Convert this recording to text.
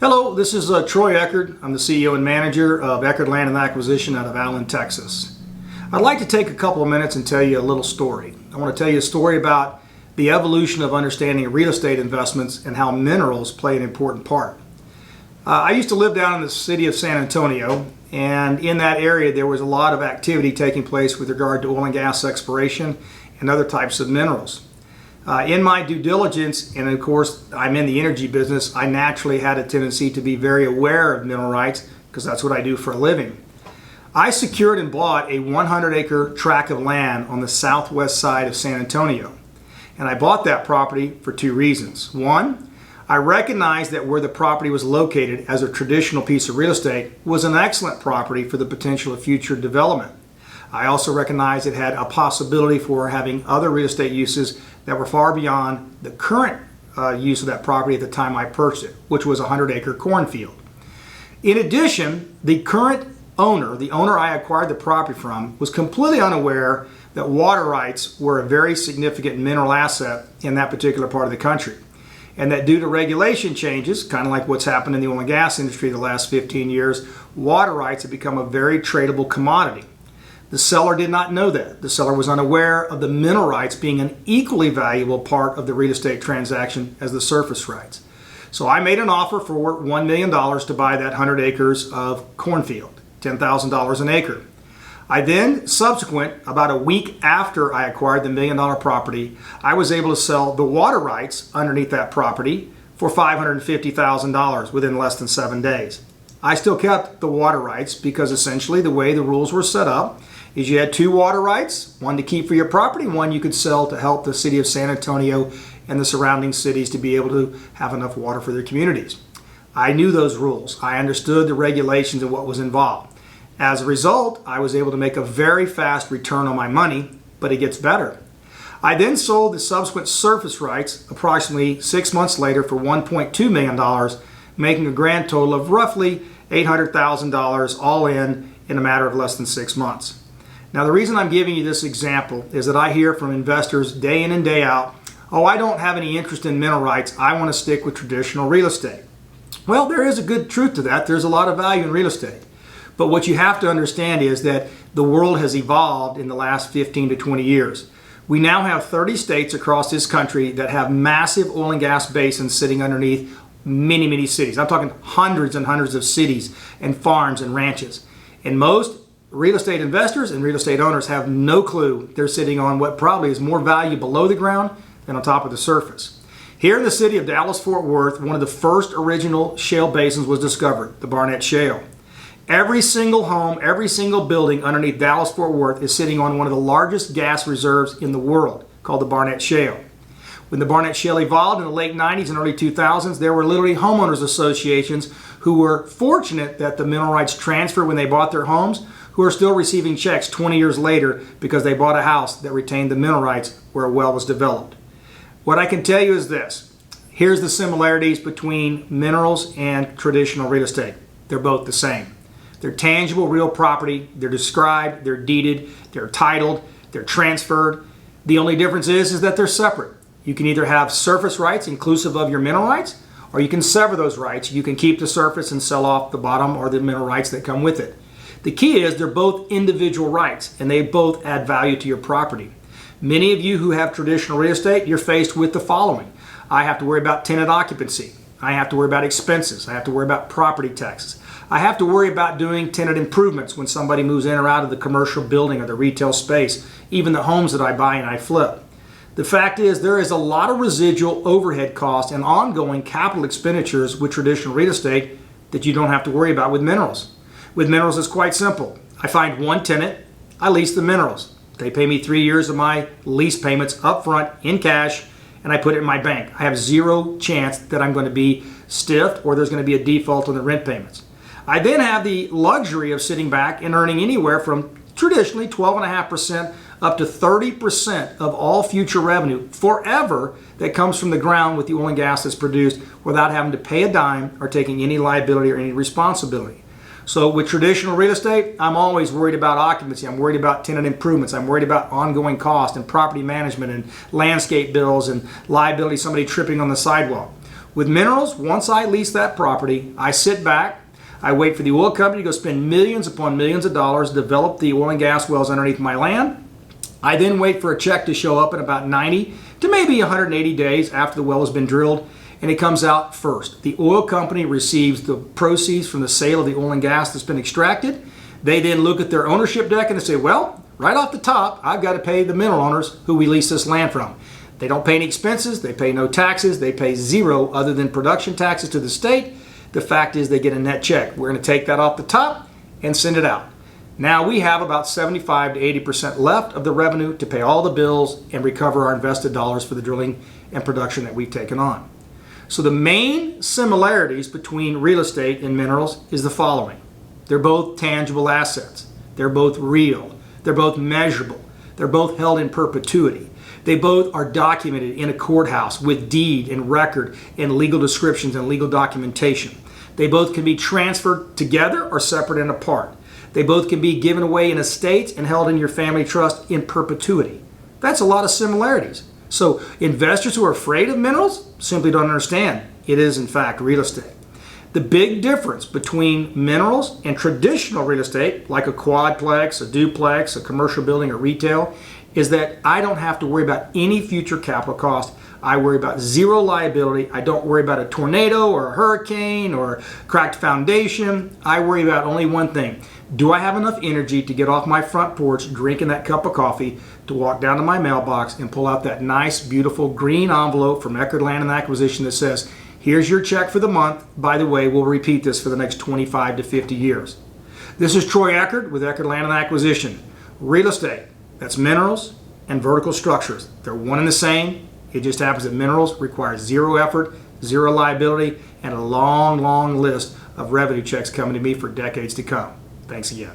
Hello, this is Troy Eckard. I'm the CEO and manager of Eckard Land and Acquisition out of Allen, Texas. I'd like to take a couple of minutes and tell you a little story. I want to tell you a story about the evolution of understanding real estate investments and how minerals play an important part. I used to live down in the city of San Antonio, and in that area there was a lot of activity taking place with regard to oil and gas exploration and other types of minerals. In my due diligence, and of course I'm in the energy business, I naturally had a tendency to be very aware of mineral rights because that's what I do for a living. I secured and bought a 100-acre tract of land on the southwest side of San Antonio. And I bought that property for two reasons. One, I recognized that where the property was located as a traditional piece of real estate was an excellent property for the potential of future development. I also recognized it had a possibility for having other real estate uses that were far beyond the current use of that property at the time I purchased it, which was a 100-acre cornfield. In addition, the current owner, the owner I acquired the property from, was completely unaware that water rights were a very significant mineral asset in that particular part of the country. And that due to regulation changes, kind of like what's happened in the oil and gas industry the last 15 years, water rights have become a very tradable commodity. The seller did not know that. The seller was unaware of the mineral rights being an equally valuable part of the real estate transaction as the surface rights. So I made an offer for $1 million to buy that 100 acres of cornfield, $10,000 an acre. I then, about a week after I acquired the $1 million property, I was able to sell the water rights underneath that property for $550,000 within less than 7 days. I still kept the water rights because essentially the way the rules were set up is you had two water rights, one to keep for your property, one you could sell to help the city of San Antonio and the surrounding cities to be able to have enough water for their communities. I knew those rules. I understood the regulations and what was involved. As a result, I was able to make a very fast return on my money, but it gets better. I then sold the subsequent surface rights approximately 6 months later for $1.2 million, making a grand total of roughly $800,000 all in a matter of less than 6 months. Now the reason I'm giving you this example is that I hear from investors day in and day out, oh, I don't have any interest in mineral rights, I want to stick with traditional real estate. Well, there is a good truth to that. There's a lot of value in real estate. But what you have to understand is that the world has evolved in the last 15 to 20 years. We now have 30 states across this country that have massive oil and gas basins sitting underneath many cities. I'm talking hundreds and hundreds of cities and farms and ranches. And most real estate investors and real estate owners have no clue they're sitting on what probably is more value below the ground than on top of the surface. Here in the city of Dallas-Fort Worth, one of the first original shale basins was discovered, the Barnett Shale. Every single home, every single building underneath Dallas-Fort Worth is sitting on one of the largest gas reserves in the world, called the Barnett Shale. When the Barnett Shale evolved in the late 90s and early 2000s, there were literally homeowners associations who were fortunate that the mineral rights transferred when they bought their homes, who are still receiving checks 20 years later because they bought a house that retained the mineral rights where a well was developed. What I can tell you is this. Here's the similarities between minerals and traditional real estate. They're both the same. They're tangible real property. They're described, they're deeded, they're titled, they're transferred. The only difference is that they're separate. You can either have surface rights inclusive of your mineral rights, or you can sever those rights. You can keep the surface and sell off the bottom or the mineral rights that come with it. The key is they're both individual rights and they both add value to your property. Many of you who have traditional real estate, you're faced with the following. I have to worry about tenant occupancy. I have to worry about expenses. I have to worry about property taxes. I have to worry about doing tenant improvements when somebody moves in or out of the commercial building or the retail space, even the homes that I buy and I flip. The fact is there is a lot of residual overhead costs and ongoing capital expenditures with traditional real estate that you don't have to worry about with minerals. With minerals, it's quite simple. I find one tenant, I lease the minerals. They pay me 3 years of my lease payments up front in cash, and I put it in my bank. I have zero chance that I'm going to be stiffed or there's going to be a default on the rent payments. I then have the luxury of sitting back and earning anywhere from traditionally 12.5% up to 30% of all future revenue forever that comes from the ground with the oil and gas that's produced without having to pay a dime or taking any liability or any responsibility. So with traditional real estate, I'm always worried about occupancy. I'm worried about tenant improvements. I'm worried about ongoing cost and property management and landscape bills and liability, somebody tripping on the sidewalk. With minerals, once I lease that property, I sit back, I wait for the oil company to go spend millions upon millions of dollars to develop the oil and gas wells underneath my land. I then wait for a check to show up in about 90 to maybe 180 days after the well has been drilled, and it comes out first. The oil company receives the proceeds from the sale of the oil and gas that's been extracted. They then look at their ownership deck and they say, well, right off the top, I've got to pay the mineral owners who we lease this land from. They don't pay any expenses, they pay no taxes, they pay zero other than production taxes to the state. The fact is they get a net check. We're going to take that off the top and send it out. Now we have about 75 to 80% left of the revenue to pay all the bills and recover our invested dollars for the drilling and production that we've taken on. So the main similarities between real estate and minerals is the following. They're both tangible assets. They're both real. They're both measurable. They're both held in perpetuity. They both are documented in a courthouse with deed and record and legal descriptions and legal documentation. They both can be transferred together or separate and apart. They both can be given away in estates and held in your family trust in perpetuity. That's a lot of similarities. So investors who are afraid of minerals simply don't understand. It is in fact real estate. The big difference between minerals and traditional real estate, like a quadplex, a duplex, a commercial building, or retail, is that I don't have to worry about any future capital cost. I worry about zero liability. I don't worry about a tornado or a hurricane or a cracked foundation. I worry about only one thing. Do I have enough energy to get off my front porch drinking that cup of coffee, to walk down to my mailbox and pull out that nice, beautiful green envelope from Eckard Land and Acquisition that says, here's your check for the month. By the way, we'll repeat this for the next 25 to 50 years. This is Troy Eckard with Eckard Land and Acquisition. Real estate, that's minerals and vertical structures. They're one and the same. It just happens that minerals require zero effort, zero liability, and a long, long list of revenue checks coming to me for decades to come. Thanks again.